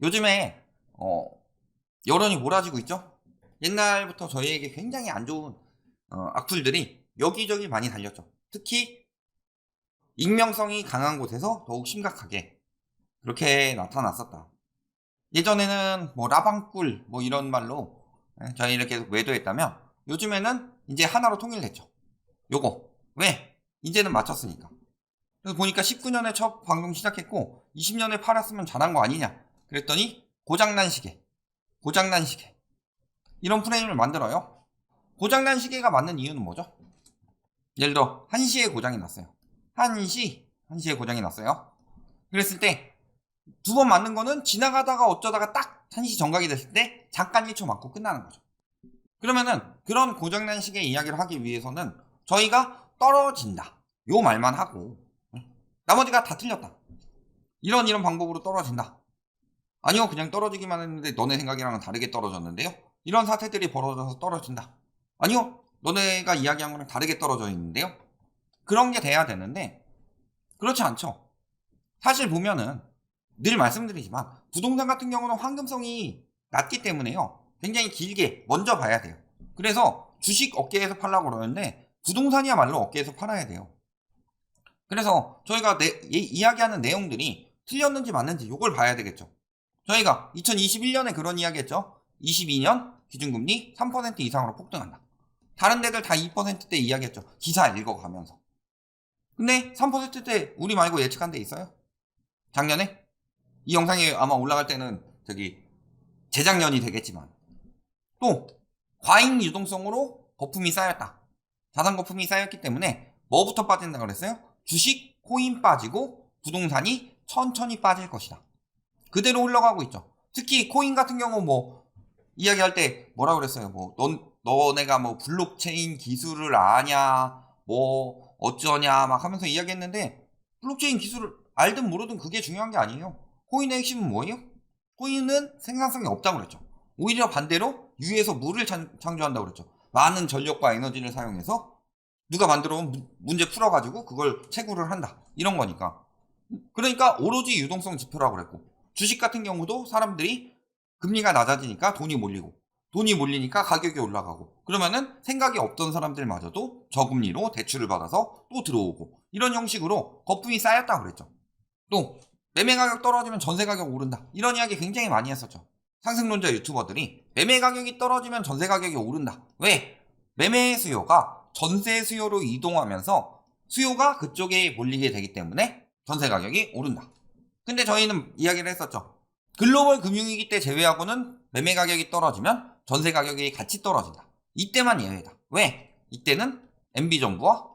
요즘에 여론이 몰아지고 있죠? 옛날부터 저희에게 굉장히 안 좋은 악플들이 여기저기 많이 달렸죠. 특히 익명성이 강한 곳에서 더욱 심각하게 그렇게 나타났었다. 예전에는 뭐 라방꿀 뭐 이런 말로 저희를 계속 외도했다면 요즘에는 이제 하나로 통일됐죠. 요거 왜? 이제는 맞췄으니까. 그래서 보니까 19년에 첫 방송 시작했고 20년에 팔았으면 잘한 거 아니냐 그랬더니 고장난 시계 이런 프레임을 만들어요. 고장난 시계가 맞는 이유는 뭐죠? 예를 들어 1시에 고장이 났어요. 1시에 고장이 났어요. 그랬을 때 두 번 맞는 거는 지나가다가 어쩌다가 딱 1시 정각이 됐을 때 잠깐 1초 맞고 끝나는 거죠. 그러면은 그런 고장난 시계 이야기를 하기 위해서는 저희가 떨어진다 요 말만 하고 나머지가 다 틀렸다. 이런 방법으로 떨어진다. 아니요, 그냥 떨어지기만 했는데 너네 생각이랑은 다르게 떨어졌는데요. 이런 사태들이 벌어져서 떨어진다. 아니요, 너네가 이야기한 거랑 다르게 떨어져 있는데요. 그런 게 돼야 되는데 그렇지 않죠. 사실 보면은 늘 말씀드리지만 부동산 같은 경우는 황금성이 낮기 때문에요. 굉장히 길게 먼저 봐야 돼요. 그래서 주식 업계에서 팔라고 그러는데 부동산이야말로 업계에서 팔아야 돼요. 그래서 저희가 이야기하는 내용들이 틀렸는지 맞는지 이걸 봐야 되겠죠. 저희가 2021년에 그런 이야기 했죠. 22년 기준금리 3% 이상으로 폭등한다. 다른 데들 다 2%대 이야기했죠. 기사 읽어가면서. 근데 3%대 우리 말고 예측한 데 있어요? 작년에? 이 영상이 아마 올라갈 때는 재작년이 되겠지만 또 과잉 유동성으로 거품이 쌓였다. 자산 거품이 쌓였기 때문에 뭐부터 빠진다고 그랬어요? 주식, 코인 빠지고 부동산이 천천히 빠질 것이다. 그대로 흘러가고 있죠. 특히 코인 같은 경우 뭐 이야기할 때 뭐라 그랬어요? 뭐 너네가 뭐 블록체인 기술을 아냐 뭐 어쩌냐 막 하면서 이야기했는데 블록체인 기술을 알든 모르든 그게 중요한 게 아니에요. 코인의 핵심은 뭐예요? 코인은 생산성이 없다고 그랬죠. 오히려 반대로 위에서 물을 창조한다고 그랬죠. 많은 전력과 에너지를 사용해서 누가 만들어 온 문제 풀어가지고 그걸 채굴을 한다. 이런 거니까. 그러니까 오로지 유동성 지표라고 그랬고 주식 같은 경우도 사람들이 금리가 낮아지니까 돈이 몰리니까 가격이 올라가고 그러면은 생각이 없던 사람들마저도 저금리로 대출을 받아서 또 들어오고 이런 형식으로 거품이 쌓였다고 그랬죠. 또 매매 가격 떨어지면 전세 가격 오른다 이런 이야기 굉장히 많이 했었죠. 상승론자 유튜버들이 매매 가격이 떨어지면 전세 가격이 오른다. 왜? 매매 수요가 전세 수요로 이동하면서 수요가 그쪽에 몰리게 되기 때문에 전세 가격이 오른다. 근데 저희는 이야기를 했었죠. 글로벌 금융위기 때 제외하고는 매매 가격이 떨어지면 전세 가격이 같이 떨어진다. 이때만 예외다. 왜? 이때는 MB정부와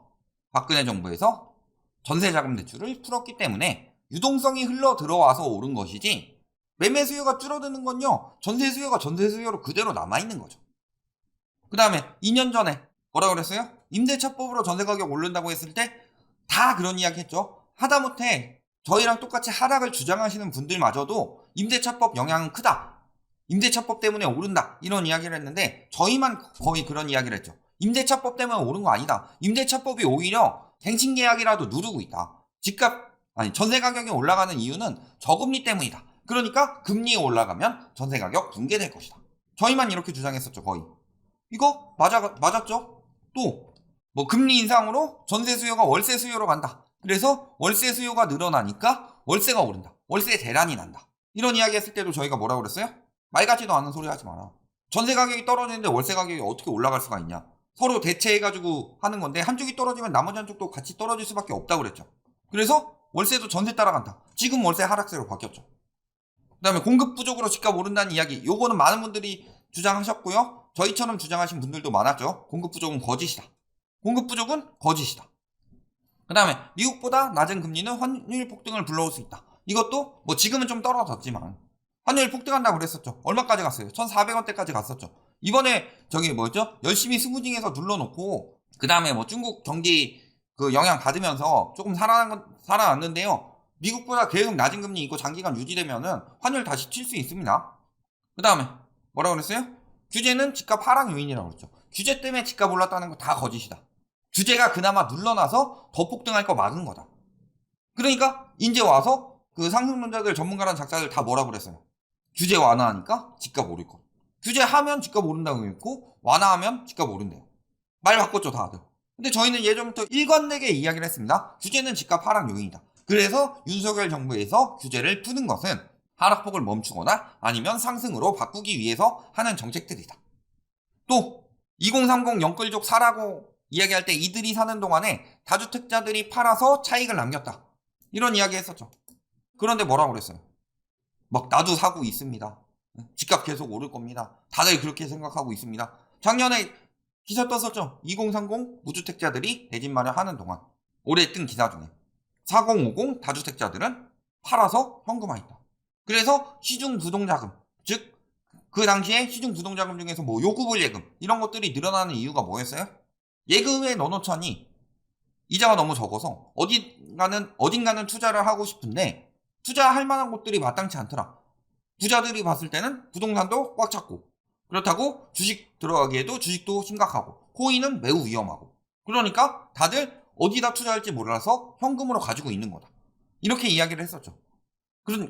박근혜 정부에서 전세자금 대출을 풀었기 때문에 유동성이 흘러 들어와서 오른 것이지 매매 수요가 줄어드는 건요. 전세 수요가 전세 수요로 그대로 남아있는 거죠. 그 다음에 2년 전에 뭐라 그랬어요? 임대차법으로 전세 가격 오른다고 했을 때 다 그런 이야기 했죠. 하다못해 저희랑 똑같이 하락을 주장하시는 분들마저도 임대차법 영향은 크다. 임대차법 때문에 오른다. 이런 이야기를 했는데 저희만 거의 그런 이야기를 했죠. 임대차법 때문에 오른 거 아니다. 임대차법이 오히려 갱신계약이라도 누르고 있다. 전세 가격이 올라가는 이유는 저금리 때문이다. 그러니까 금리가 올라가면 전세 가격 붕괴될 것이다. 저희만 이렇게 주장했었죠, 거의. 이거 맞았죠? 또 뭐 금리 인상으로 전세 수요가 월세 수요로 간다. 그래서 월세 수요가 늘어나니까 월세가 오른다. 월세 대란이 난다. 이런 이야기 했을 때도 저희가 뭐라고 그랬어요? 말 같지도 않은 소리 하지 마라. 전세 가격이 떨어지는데 월세 가격이 어떻게 올라갈 수가 있냐. 서로 대체해가지고 하는 건데 한쪽이 떨어지면 나머지 한쪽도 같이 떨어질 수밖에 없다고 그랬죠. 그래서 월세도 전세 따라간다. 지금 월세 하락세로 바뀌었죠. 그 다음에 공급 부족으로 집값 오른다는 이야기. 요거는 많은 분들이 주장하셨고요. 저희처럼 주장하신 분들도 많았죠. 공급 부족은 거짓이다. 그 다음에 미국보다 낮은 금리는 환율 폭등을 불러올 수 있다. 이것도 뭐 지금은 좀 떨어졌지만 환율 폭등한다고 그랬었죠. 얼마까지 갔어요? 1,400원대까지 갔었죠. 이번에 열심히 스무징해서 눌러놓고 그 다음에 뭐 중국 경기 그 영향 받으면서 조금 살아났는데요. 미국보다 계속 낮은 금리 있고 장기간 유지되면은 환율 다시 칠 수 있습니다. 그 다음에 뭐라고 그랬어요? 규제는 집값 하락 요인이라고 그랬죠. 규제 때문에 집값 올랐다는 거 다 거짓이다. 규제가 그나마 눌러놔서 더 폭등할 거 막은 거다. 그러니까 이제 와서 그 상승론자들 전문가라는 작자들 다 뭐라 그랬어요? 규제 완화하니까 집값 오를 것. 규제하면 집값 오른다고 했고 완화하면 집값 오른대요. 말 바꿨죠 다들. 근데 저희는 예전부터 일관되게 이야기를 했습니다. 규제는 집값 하락 요인이다. 그래서 윤석열 정부에서 규제를 푸는 것은 하락폭을 멈추거나 아니면 상승으로 바꾸기 위해서 하는 정책들이다. 또 2030 영끌족 사라고 이야기할 때 이들이 사는 동안에 다주택자들이 팔아서 차익을 남겼다. 이런 이야기 했었죠. 그런데 뭐라고 그랬어요? 막 나도 사고 있습니다. 집값 계속 오를 겁니다. 다들 그렇게 생각하고 있습니다. 작년에 기사 떴었죠. 2030 무주택자들이 내 집 마련하는 동안 올해 뜬 기사 중에 4050 다주택자들은 팔아서 현금화했다. 그래서 시중 부동자금, 즉 그 당시에 시중 부동자금 중에서 뭐 요구불 예금 이런 것들이 늘어나는 이유가 뭐였어요? 예금에 넣어놓자니 이자가 너무 적어서 어딘가는 투자를 하고 싶은데 투자할 만한 곳들이 마땅치 않더라. 부자들이 봤을 때는 부동산도 꽉 찼고 그렇다고 주식 들어가기에도 주식도 심각하고 코인은 매우 위험하고 그러니까 다들 어디다 투자할지 몰라서 현금으로 가지고 있는 거다. 이렇게 이야기를 했었죠.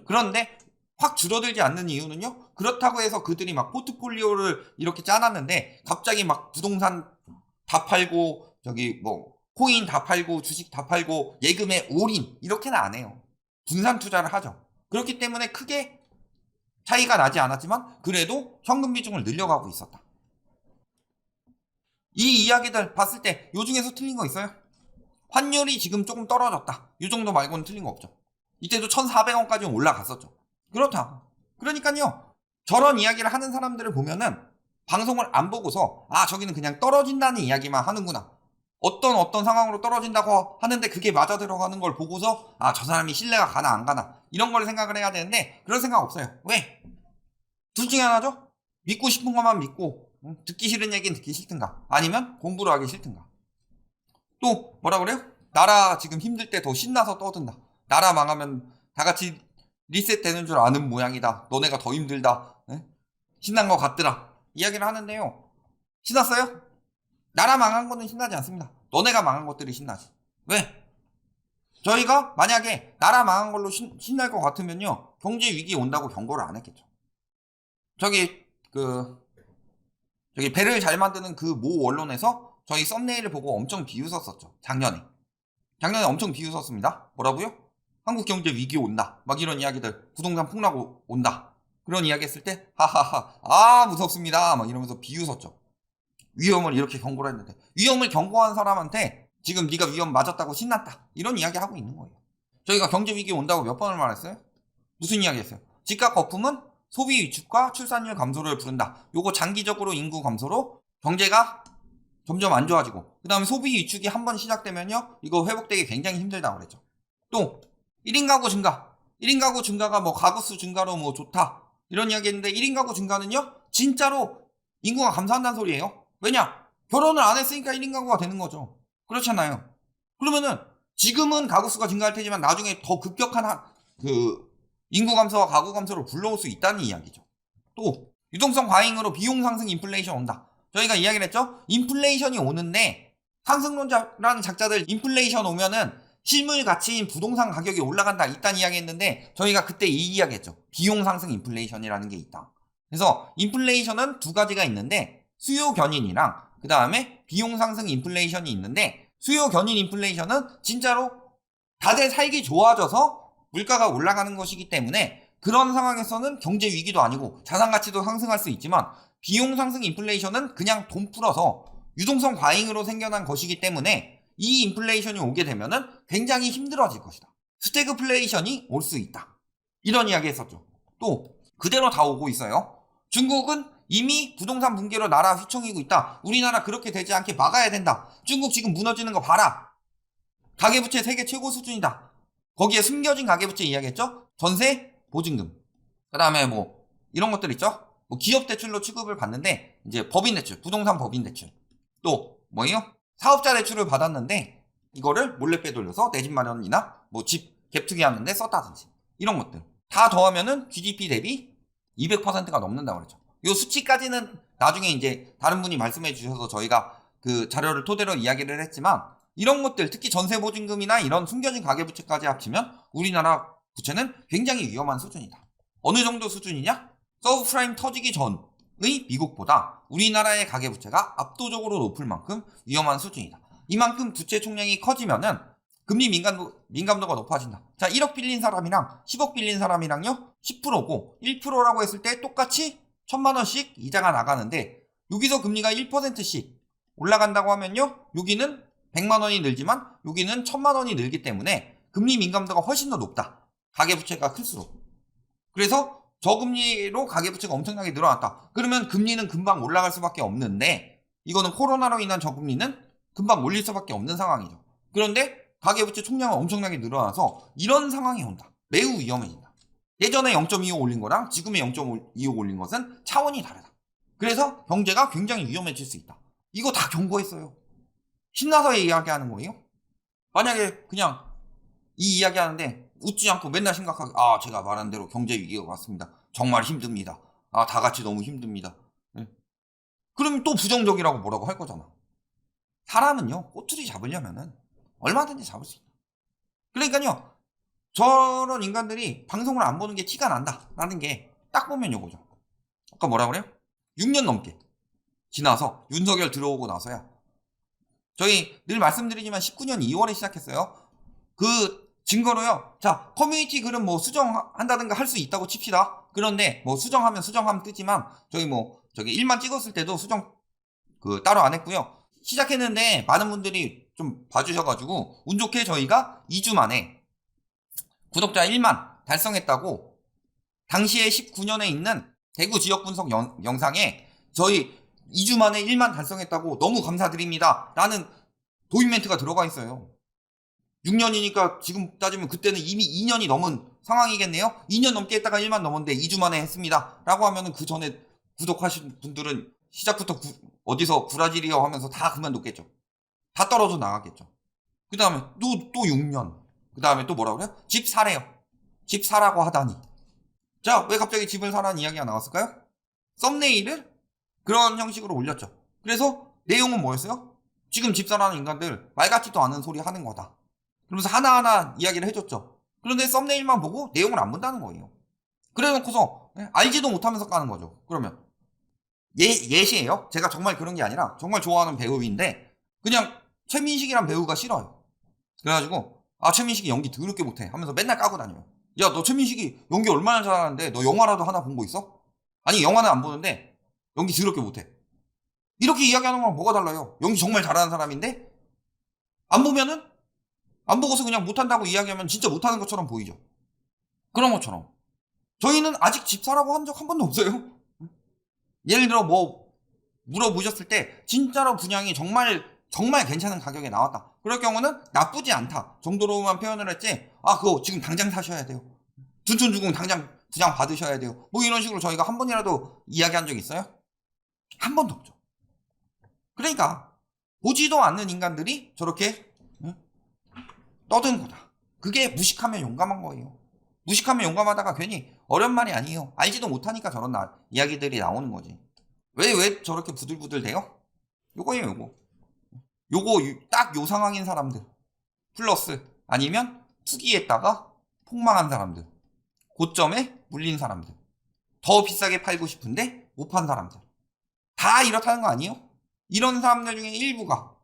그런데 확 줄어들지 않는 이유는요. 그렇다고 해서 그들이 막 포트폴리오를 이렇게 짜놨는데 갑자기 막 부동산 다 팔고 저기 뭐 코인 다 팔고 주식 다 팔고 예금에 올인 이렇게는 안 해요. 분산 투자를 하죠. 그렇기 때문에 크게 차이가 나지 않았지만 그래도 현금 비중을 늘려가고 있었다. 이 이야기들 봤을 때 요 중에서 틀린 거 있어요? 환율이 지금 조금 떨어졌다. 이 정도 말고는 틀린 거 없죠. 이때도 1,400원까지 올라갔었죠. 그렇다. 그러니까요. 저런 이야기를 하는 사람들을 보면은 방송을 안 보고서 저기는 그냥 떨어진다는 이야기만 하는구나. 어떤 상황으로 떨어진다고 하는데 그게 맞아 들어가는 걸 보고서 저 사람이 신뢰가 가나 안 가나 이런 걸 생각을 해야 되는데 그런 생각 없어요. 왜? 둘 중에 하나죠. 믿고 싶은 것만 믿고 듣기 싫은 얘기는 듣기 싫든가 아니면 공부를 하기 싫든가. 또 뭐라 그래요? 나라 지금 힘들 때 더 신나서 떠든다. 나라 망하면 다 같이 리셋되는 줄 아는 모양이다. 너네가 더 힘들다. 신난 것 같더라. 이야기를 하는데요. 신났어요? 나라 망한 거는 신나지 않습니다. 너네가 망한 것들이 신나지. 왜? 저희가 만약에 나라 망한 걸로 신날 것 같으면요. 경제 위기 온다고 경고를 안 했겠죠. 저기 배를 잘 만드는 그 모 언론에서 저희 썸네일을 보고 엄청 비웃었었죠. 작년에 엄청 비웃었습니다. 뭐라고요? 한국 경제 위기 온다. 막 이런 이야기들. 부동산 폭락 온다. 그런 이야기 했을 때 하하하 무섭습니다. 막 이러면서 비웃었죠. 위험을 이렇게 경고를 했는데 위험을 경고한 사람한테 지금 네가 위험 맞았다고 신났다. 이런 이야기 하고 있는 거예요. 저희가 경제 위기 온다고 몇 번을 말했어요? 무슨 이야기 했어요? 집값 거품은 소비 위축과 출산율 감소를 부른다. 요거 장기적으로 인구 감소로 경제가 점점 안 좋아지고 그 다음에 소비 위축이 한번 시작되면요. 이거 회복되기 굉장히 힘들다고 그랬죠. 또 1인 가구 증가. 1인 가구 증가가 뭐 가구수 증가로 뭐 좋다. 이런 이야기 했는데 1인 가구 증가는요. 진짜로 인구가 감소한다는 소리예요. 왜냐? 결혼을 안 했으니까 1인 가구가 되는 거죠. 그렇잖아요. 그러면은 지금은 가구수가 증가할 테지만 나중에 더 급격한 인구 감소와 가구 감소를 불러올 수 있다는 이야기죠. 또 유동성 과잉으로 비용 상승 인플레이션 온다. 저희가 이야기를 했죠. 인플레이션이 오는데 상승론자라는 작자들 인플레이션 오면은 실물 가치인 부동산 가격이 올라간다 이딴 이야기 했는데 저희가 그때 이 이야기 했죠. 비용 상승 인플레이션이라는 게 있다. 그래서 인플레이션은 두 가지가 있는데 수요 견인이랑 그 다음에 비용 상승 인플레이션이 있는데 수요 견인 인플레이션은 진짜로 다들 살기 좋아져서 물가가 올라가는 것이기 때문에 그런 상황에서는 경제 위기도 아니고 자산 가치도 상승할 수 있지만 비용 상승 인플레이션은 그냥 돈 풀어서 유동성 과잉으로 생겨난 것이기 때문에 이 인플레이션이 오게 되면은 굉장히 힘들어질 것이다. 스태그플레이션이 올 수 있다. 이런 이야기 했었죠. 또 그대로 다 오고 있어요. 중국은 이미 부동산 붕괴로 나라 휘청이고 있다. 우리나라 그렇게 되지 않게 막아야 된다. 중국 지금 무너지는 거 봐라. 가계부채 세계 최고 수준이다. 거기에 숨겨진 가계부채 이야기했죠. 전세, 보증금. 그 다음에 뭐 이런 것들 있죠. 뭐 기업 대출로 취급을 받는데 이제 법인 대출, 부동산 법인 대출. 또 뭐예요? 사업자 대출을 받았는데 이거를 몰래 빼돌려서 내 집 마련이나 뭐 집 갭투기 하는데 썼다든지 이런 것들 다 더하면은 GDP 대비 200%가 넘는다고 그랬죠. 이 수치까지는 나중에 이제 다른 분이 말씀해 주셔서 저희가 그 자료를 토대로 이야기를 했지만 이런 것들 특히 전세 보증금이나 이런 숨겨진 가계부채까지 합치면 우리나라 부채는 굉장히 위험한 수준이다. 어느 정도 수준이냐? 서브프라임 터지기 전의 미국보다 우리나라의 가계부채가 압도적으로 높을 만큼 위험한 수준이다. 이만큼 부채 총량이 커지면은 금리 민감도가 높아진다. 자, 1억 빌린 사람이랑 10억 빌린 사람이랑요 10%고 1%라고 했을 때 똑같이 1,000만 원씩 이자가 나가는데 여기서 금리가 1%씩 올라간다고 하면요 여기는 100만 원이 늘지만 여기는 1,000만 원이 늘기 때문에 금리 민감도가 훨씬 더 높다. 가계부채가 클수록. 그래서 저금리로 가계부채가 엄청나게 늘어났다. 그러면 금리는 금방 올라갈 수밖에 없는데 이거는 코로나로 인한 저금리는 금방 올릴 수밖에 없는 상황이죠. 그런데 가계부채 총량은 엄청나게 늘어나서 이런 상황이 온다. 매우 위험해진다. 예전에 0.25 올린 거랑 지금의 0.25 올린 것은 차원이 다르다. 그래서 경제가 굉장히 위험해질 수 있다. 이거 다 경고했어요. 신나서 이야기하는 거예요. 만약에 그냥 이 이야기 하는데 웃지 않고 맨날 심각하게 제가 말한 대로 경제 위기가 왔습니다. 정말 힘듭니다. 다 같이 너무 힘듭니다. 네. 그럼 또 부정적이라고 뭐라고 할 거잖아. 사람은요 꼬투리 잡으려면은 얼마든지 잡을 수 있다. 그러니까요 저런 인간들이 방송을 안 보는 게 티가 난다라는 게 딱 보면 요거죠. 아까 뭐라 그래요? 6년 넘게 지나서 윤석열 들어오고 나서야 저희 늘 말씀드리지만 19년 2월에 시작했어요. 그 증거로요. 자, 커뮤니티 글은 뭐 수정한다든가 할 수 있다고 칩시다. 그런데 뭐 수정하면 뜨지만 저기 일만 찍었을 때도 수정 따로 안 했고요. 시작했는데 많은 분들이 좀 봐주셔가지고 운 좋게 저희가 2주 만에 구독자 1만 달성했다고 당시에 19년에 있는 대구 지역 분석 영상에 저희 2주 만에 1만 달성했다고 너무 감사드립니다 라는 도입 멘트가 들어가 있어요. 6년이니까 지금 따지면 그때는 이미 2년이 넘은 상황이겠네요. 2년 넘게 했다가 1만 넘었는데 2주 만에 했습니다 라고 하면은 그 전에 구독하신 분들은 시작부터 어디서 구라질이요 하면서 다 그만뒀겠죠. 다 떨어져 나갔겠죠. 그 다음에 또 6년. 그 다음에 또 뭐라고 그래요? 집 사래요. 집 사라고 하다니. 자, 왜 갑자기 집을 사라는 이야기가 나왔을까요? 썸네일을 그런 형식으로 올렸죠. 그래서 내용은 뭐였어요? 지금 집 사라는 인간들 말 같지도 않은 소리 하는 거다. 그러면서 하나하나 이야기를 해줬죠. 그런데 썸네일만 보고 내용을 안 본다는 거예요. 그래 놓고서 알지도 못하면서 까는 거죠. 그러면 예시예요. 제가 정말 그런 게 아니라 정말 좋아하는 배우인데 그냥 최민식이란 배우가 싫어요. 그래가지고 최민식이 연기 더럽게 못해 하면서 맨날 까고 다녀요. 야, 너 최민식이 연기 얼마나 잘하는데 너 영화라도 하나 본 거 있어? 아니, 영화는 안 보는데 연기 더럽게 못해. 이렇게 이야기하는 거랑 뭐가 달라요? 연기 정말 잘하는 사람인데 안 보고서 그냥 못한다고 이야기하면 진짜 못하는 것처럼 보이죠. 그런 것처럼 저희는 아직 집 사라고 한 적 한 번도 없어요. 예를 들어 뭐 물어보셨을 때 진짜로 분양이 정말 괜찮은 가격에 나왔다. 그럴 경우는 나쁘지 않다 정도로만 표현을 했지 그거 지금 당장 사셔야 돼요. 둔촌주공 당장 분양 받으셔야 돼요. 뭐 이런 식으로 저희가 한 번이라도 이야기한 적 있어요? 한 번도 없죠. 그러니까 보지도 않는 인간들이 저렇게 떠든 거다. 그게 무식하면 용감한 거예요. 무식하면 용감하다가 괜히 어려운 말이 아니에요. 알지도 못하니까 저런 이야기들이 나오는 거지. 왜 저렇게 부들부들 대요? 요거예요, 요거 딱 요 상황인 사람들 플러스 아니면 투기했다가 폭망한 사람들, 고점에 물린 사람들, 더 비싸게 팔고 싶은데 못 판 사람들 다 이렇다는 거 아니에요? 이런 사람들 중에 일부가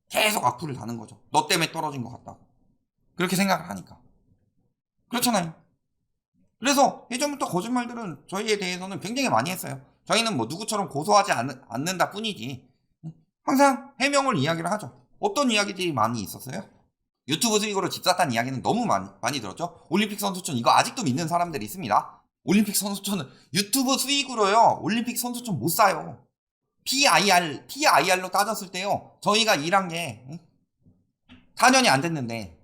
계속 악플을 다는 거죠. 너 때문에 떨어진 것 같다고. 그렇게 생각을 하니까. 그렇잖아요. 그래서 예전부터 거짓말들은 저희에 대해서는 굉장히 많이 했어요. 저희는 뭐 누구처럼 고소하지 않는다 뿐이지 항상 해명을 이야기를 하죠. 어떤 이야기들이 많이 있었어요? 유튜브 수익으로 집 샀다는 이야기는 너무 많이 들었죠. 올림픽 선수촌 이거 아직도 믿는 사람들이 있습니다. 올림픽 선수촌은 유튜브 수익으로요 올림픽 선수촌 못 사요. PIR로 따졌을 때요 저희가 일한 게 4년이 안 됐는데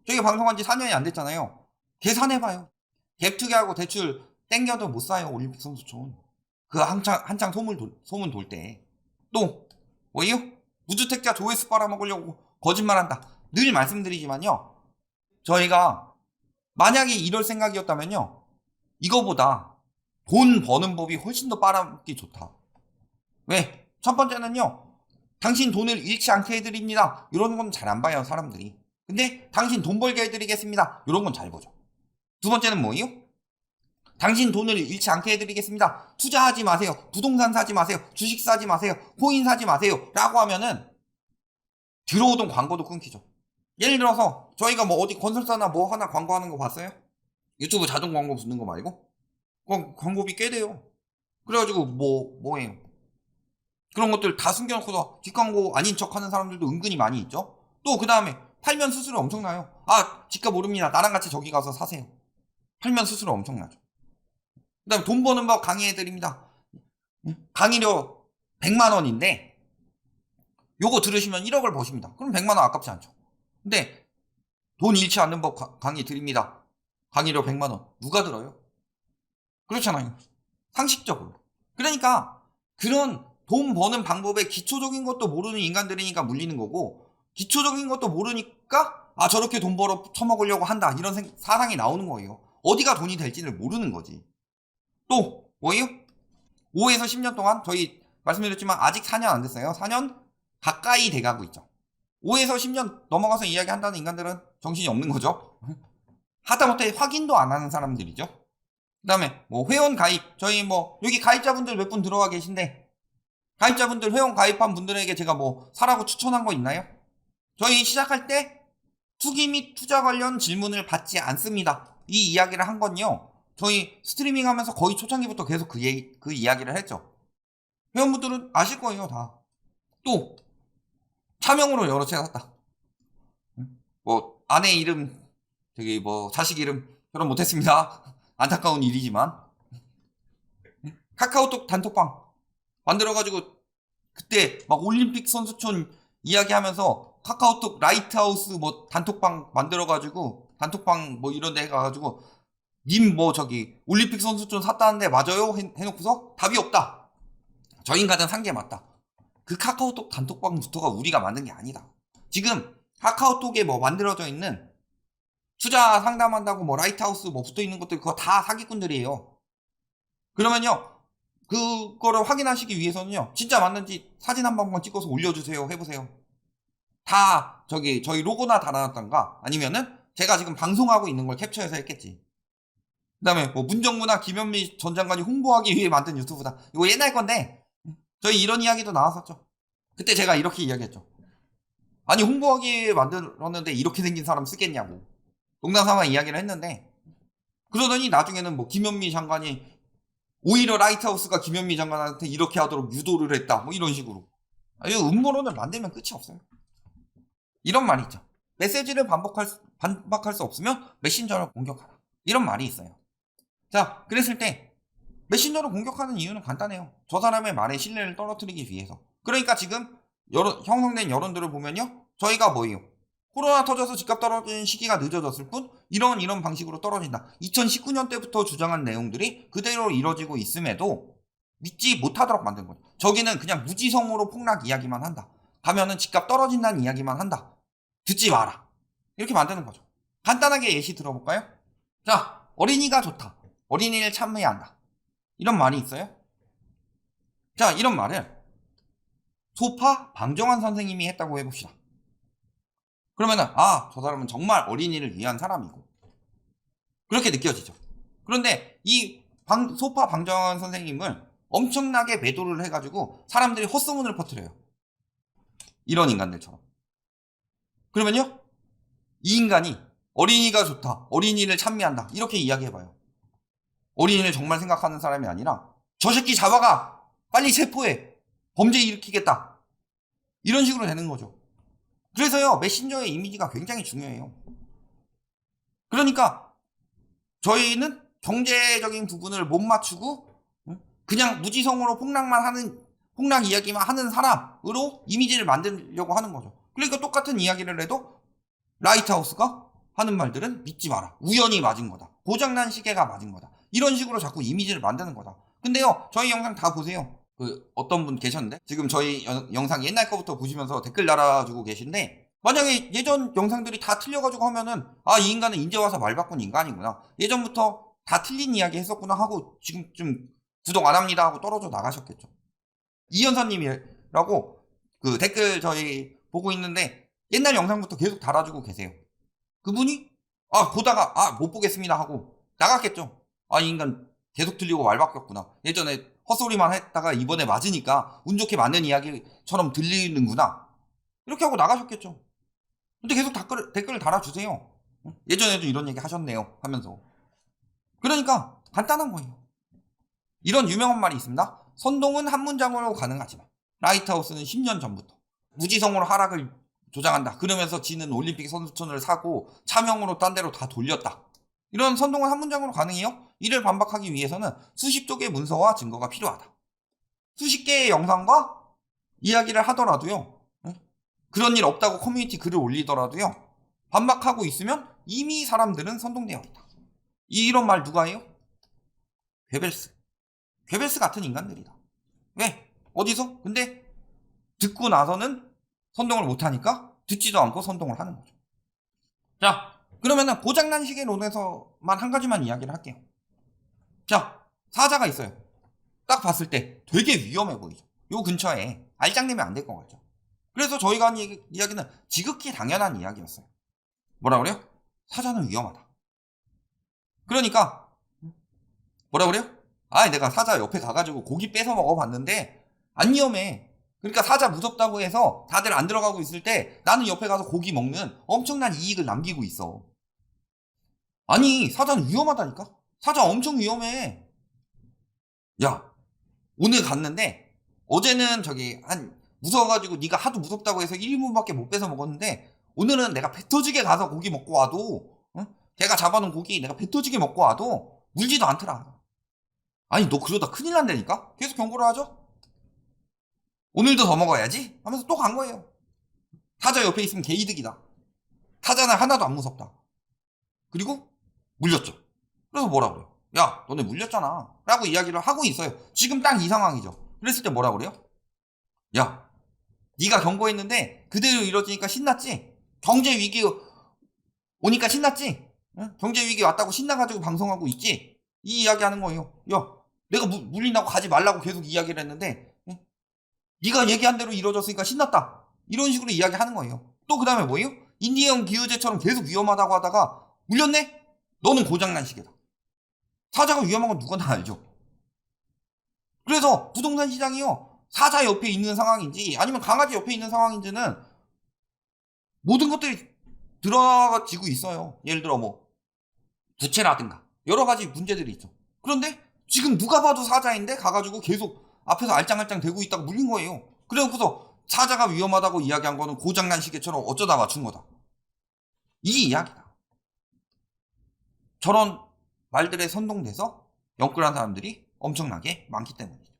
저희가 방송한 지 4년이 안 됐잖아요. 계산해봐요. 갭투기하고 대출 땡겨도 못 사요 올림픽 선수촌. 그 한창 소문 돌 때. 또 뭐예요? 무주택자 조회수 빨아먹으려고 거짓말한다. 늘 말씀드리지만요 저희가 만약에 이럴 생각이었다면요 이거보다 돈 버는 법이 훨씬 더 빨아먹기 좋다. 왜? 첫 번째는요 당신 돈을 잃지 않게 해드립니다 이런 건 잘 안 봐요 사람들이. 근데 당신 돈 벌게 해드리겠습니다 이런 건 잘 보죠. 두 번째는 뭐예요? 당신 돈을 잃지 않게 해드리겠습니다. 투자하지 마세요. 부동산 사지 마세요. 주식 사지 마세요. 코인 사지 마세요. 라고 하면은 들어오던 광고도 끊기죠. 예를 들어서 저희가 뭐 어디 건설사나 뭐 하나 광고하는 거 봤어요? 유튜브 자동 광고 붙는 거 말고? 광고비 꽤 돼요. 그래가지고 뭐해요? 그런 것들 다 숨겨놓고서 뒷광고 아닌 척 하는 사람들도 은근히 많이 있죠. 또 그 다음에 팔면 수수료 엄청나요. 아, 집값 오릅니다. 나랑 같이 저기 가서 사세요. 팔면 수수료 엄청나죠. 그 다음에 돈 버는 법 강의해드립니다. 강의료 100만 원인데 요거 들으시면 1억을 버십니다. 그럼 100만 원 아깝지 않죠. 근데 돈 잃지 않는 법 강의 드립니다. 강의료 100만 원. 누가 들어요? 그렇잖아요. 상식적으로. 그러니까 그런 돈 버는 방법에 기초적인 것도 모르는 인간들이니까 물리는 거고, 기초적인 것도 모르니까 아 저렇게 돈 벌어 처먹으려고 한다 이런 사상이 나오는 거예요. 어디가 돈이 될지를 모르는 거지. 또 뭐예요? 5에서 10년 동안 저희 말씀드렸지만 아직 4년 안 됐어요. 4년 가까이 돼가고 있죠. 5에서 10년 넘어가서 이야기한다는 인간들은 정신이 없는 거죠. 하다못해 확인도 안 하는 사람들이죠. 그 다음에 뭐 회원 가입, 저희 뭐 여기 가입자분들 몇 분 들어와 계신데 가입자분들 회원 가입한 분들에게 제가 뭐 사라고 추천한 거 있나요? 저희 시작할 때 투기 및 투자 관련 질문을 받지 않습니다. 이 이야기를 한 건요, 저희 스트리밍 하면서 거의 초창기부터 계속 그 이야기를 했죠. 회원분들은 아실 거예요, 다. 또 차명으로 여러 채 샀다. 뭐 아내 이름, 저기 뭐 자식 이름 결혼 못했습니다. 안타까운 일이지만 카카오톡 단톡방 만들어가지고 그때 막 올림픽 선수촌 이야기하면서 카카오톡 라이트하우스 뭐 단톡방 만들어가지고 단톡방 뭐 이런 데 가가지고 님 뭐 저기 올림픽 선수촌 샀다는데 맞아요? 해놓고서 답이 없다. 저 인간은 산 게 맞다. 그 카카오톡 단톡방부터가 우리가 만든 게 아니다. 지금 카카오톡에 뭐 만들어져 있는 투자 상담한다고 뭐 라이트하우스 뭐 붙어 있는 것들 그거 다 사기꾼들이에요. 그러면요, 그거를 확인하시기 위해서는요, 진짜 맞는지 사진 한 번만 찍어서 올려주세요. 해보세요. 다 저기 저희 로고나 달아놨던가 아니면은 제가 지금 방송하고 있는 걸 캡처해서 했겠지. 그 다음에 뭐 문정부나 김현미 전 장관이 홍보하기 위해 만든 유튜브다. 이거 옛날 건데 저희 이런 이야기도 나왔었죠. 그때 제가 이렇게 이야기했죠. 아니 홍보하기 위해 만들었는데 이렇게 생긴 사람 쓰겠냐고 농담삼아 이야기를 했는데, 그러더니 나중에는 뭐 김현미 장관이 오히려 라이트하우스가 김현미 장관한테 이렇게 하도록 유도를 했다 뭐 이런 식으로. 이 음모론을 만들면 끝이 없어요. 이런 말이 있죠. 메시지를 반박할 수 없으면 메신저를 공격하라. 이런 말이 있어요. 자, 그랬을 때 메신저를 공격하는 이유는 간단해요. 저 사람의 말에 신뢰를 떨어뜨리기 위해서. 그러니까 지금 형성된 여론들을 보면요, 저희가 뭐예요? 코로나 터져서 집값 떨어지는 시기가 늦어졌을 뿐 이런 방식으로 떨어진다. 2019년 때부터 주장한 내용들이 그대로 이뤄지고 있음에도 믿지 못하도록 만든 거죠. 저기는 그냥 무지성으로 폭락 이야기만 한다. 가면은 집값 떨어진다는 이야기만 한다. 듣지 마라. 이렇게 만드는 거죠. 간단하게 예시 들어볼까요? 자, 어린이가 좋다. 어린이를 참여해야 한다. 이런 말이 있어요. 자, 이런 말을 소파 방정환 선생님이 했다고 해봅시다. 그러면은 저 사람은 정말 어린이를 위한 사람이고 그렇게 느껴지죠. 그런데 이 소파 방정환 선생님을 엄청나게 매도를 해가지고 사람들이 헛소문을 퍼뜨려요. 이런 인간들처럼. 그러면요, 이 인간이 어린이가 좋다, 어린이를 찬미한다 이렇게 이야기해봐요. 어린이를 정말 생각하는 사람이 아니라 저 새끼 잡아가, 빨리 체포해, 범죄 일으키겠다, 이런 식으로 되는 거죠. 그래서요, 메신저의 이미지가 굉장히 중요해요. 그러니까 저희는 경제적인 부분을 못 맞추고 그냥 무지성으로 폭락 이야기만 하는 사람으로 이미지를 만들려고 하는 거죠. 그러니까 똑같은 이야기를 해도 라이트하우스가 하는 말들은 믿지 마라, 우연히 맞은 거다, 고장난 시계가 맞은 거다, 이런 식으로 자꾸 이미지를 만드는 거다. 근데요, 저희 영상 다 보세요. 어떤 분 계셨는데 지금 저희 영상 옛날 거부터 보시면서 댓글 달아주고 계신데, 만약에 예전 영상들이 다 틀려가지고 하면은 이 인간은 이제 와서 말 바꾼 인간이구나, 예전부터 다 틀린 이야기 했었구나 하고 지금 좀 구독 안 합니다 하고 떨어져 나가셨겠죠. 이현사님이라고 그 댓글 저희 보고 있는데 옛날 영상부터 계속 달아주고 계세요. 그분이 보다가 못 보겠습니다 하고 나갔겠죠. 이 인간 계속 들리고 말 바뀌었구나. 예전에 헛소리만 했다가 이번에 맞으니까 운 좋게 맞는 이야기처럼 들리는구나. 이렇게 하고 나가셨겠죠. 근데 계속 댓글을 달아주세요. 예전에도 이런 얘기 하셨네요 하면서. 그러니까 간단한 거예요. 이런 유명한 말이 있습니다. 선동은 한 문장으로 가능하지만 라이트하우스는 10년 전부터 무지성으로 하락을 조장한다. 그러면서 지는 올림픽 선수촌을 사고 차명으로 딴 데로 다 돌렸다. 이런 선동은 한 문장으로 가능해요? 이를 반박하기 위해서는 수십 쪽의 문서와 증거가 필요하다. 수십 개의 영상과 이야기를 하더라도요. 그런 일 없다고 커뮤니티 글을 올리더라도요. 반박하고 있으면 이미 사람들은 선동되어 있다. 이런 말 누가 해요? 괴벨스. 괴벨스 같은 인간들이다. 왜? 어디서? 근데 듣고 나서는 선동을 못하니까 듣지도 않고 선동을 하는 거죠. 자, 그러면은 고장난 시계론에서만 한 가지만 이야기를 할게요. 자, 사자가 있어요. 딱 봤을 때 되게 위험해 보이죠. 요 근처에 알짱내면 안 될 것 같죠. 그래서 저희가 한 이야기는 지극히 당연한 이야기였어요. 뭐라 그래요? 사자는 위험하다. 그러니까 뭐라 그래요? 내가 사자 옆에 가가지고 고기 뺏어 먹어봤는데 안 위험해. 그러니까 사자 무섭다고 해서 다들 안 들어가고 있을 때 나는 옆에 가서 고기 먹는 엄청난 이익을 남기고 있어. 아니, 사자는 위험하다니까? 사자 엄청 위험해. 야, 오늘 갔는데 어제는 무서워가지고 네가 하도 무섭다고 해서 1인분밖에 못 뺏어 먹었는데 오늘은 내가 배 터지게 가서 고기 먹고 와도 걔가 잡아놓은 고기 내가 배 터지게 먹고 와도 물지도 않더라. 아니, 너 그러다 큰일 난다니까? 계속 경고를 하죠? 오늘도 더 먹어야지? 하면서 또 간 거예요. 사자 옆에 있으면 개이득이다. 사자는 하나도 안 무섭다. 그리고 물렸죠. 그래서 뭐라 그래요? 야, 너네 물렸잖아. 라고 이야기를 하고 있어요. 지금 딱 이 상황이죠. 그랬을 때 뭐라 그래요? 야, 네가 경고했는데 그대로 이뤄지니까 신났지? 경제 위기 오니까 신났지? 응? 경제 위기 왔다고 신나가지고 방송하고 있지? 이 이야기 하는 거예요. 야, 내가 물린다고 가지 말라고 계속 이야기를 했는데 네가 얘기한 대로 이루어졌으니까 신났다. 이런 식으로 이야기하는 거예요. 또 그 다음에 뭐예요? 인디언 기후제처럼 계속 위험하다고 하다가 물렸네? 너는 고장난 시계다. 사자가 위험한 건 누구나 알죠. 그래서 부동산 시장이요. 사자 옆에 있는 상황인지 아니면 강아지 옆에 있는 상황인지는 모든 것들이 들어지고 있어요. 예를 들어 뭐 부채라든가 여러 가지 문제들이 있죠. 그런데 지금 누가 봐도 사자인데 가가지고 계속 앞에서 알짱알짱 대고 있다가 물린 거예요. 그래갖고서 사자가 위험하다고 이야기한 거는 고장난 시계처럼 어쩌다 맞춘 거다. 이 이야기다. 저런 말들에 선동돼서 영끌한 사람들이 엄청나게 많기 때문이죠.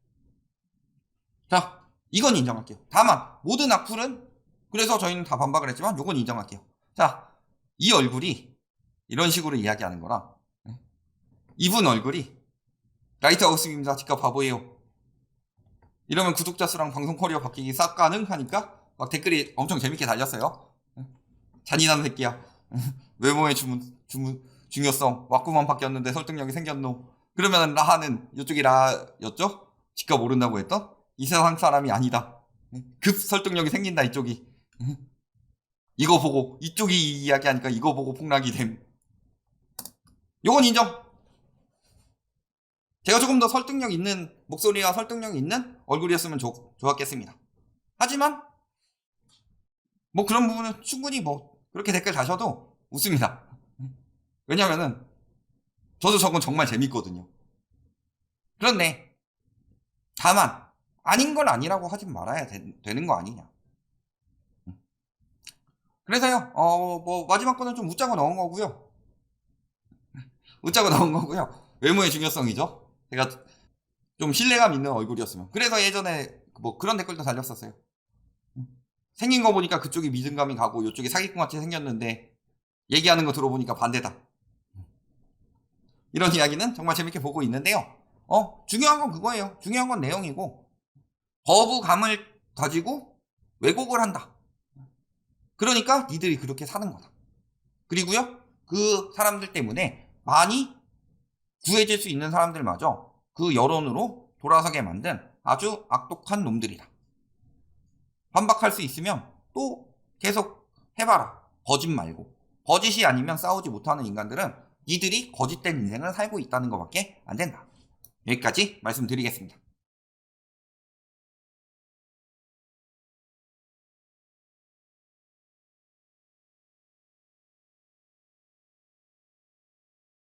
자, 이건 인정할게요. 다만 모든 악플은 그래서 저희는 다 반박을 했지만 이건 인정할게요. 자, 이 얼굴이 이런 식으로 이야기하는 거랑 이분 얼굴이 라이트하우스입니다. 직접 바보예요. 이러면 구독자 수랑 방송 커리어 바뀌기 싹 가능하니까 막 댓글이 엄청 재밌게 달렸어요. 잔인한 새끼야. 외모의 중요성. 왁구만 바뀌었는데 설득력이 생겼노. 그러면 라하는 이쪽이 라였죠? 직접 모른다고 했던 이 세상 사람이 아니다. 급 설득력이 생긴다 이쪽이. 이거 보고 이쪽이 이야기하니까 이거 보고 폭락이 됨. 요건 인정. 제가 조금 더 설득력 있는 목소리와 설득력 있는 얼굴이었으면 좋았겠습니다. 하지만 뭐 그런 부분은 충분히 뭐 그렇게 댓글 다셔도 웃습니다. 왜냐면은 저도 저건 정말 재밌거든요. 그런데 다만 아닌 걸 아니라고 하지 말아야 되는 거 아니냐. 그래서요. 뭐 마지막 거는 좀 웃자고 넣은 거고요. 웃자고 넣은 거고요. 외모의 중요성이죠. 제가 좀 신뢰감 있는 얼굴이었으면. 그래서 예전에 뭐 그런 댓글도 달렸었어요. 생긴 거 보니까 그쪽이 믿음감이 가고 이쪽이 사기꾼 같이 생겼는데 얘기하는 거 들어보니까 반대다. 이런 이야기는 정말 재밌게 보고 있는데요. 중요한 건 그거예요. 중요한 건 내용이고 거부감을 가지고 왜곡을 한다. 그러니까 니들이 그렇게 사는 거다. 그리고요. 그 사람들 때문에 많이 구해질 수 있는 사람들마저 그 여론으로 돌아서게 만든 아주 악독한 놈들이다. 반박할 수 있으면 또 계속 해봐라. 거짓 말고. 거짓이 아니면 싸우지 못하는 인간들은 니들이 거짓된 인생을 살고 있다는 것밖에 안 된다. 여기까지 말씀드리겠습니다.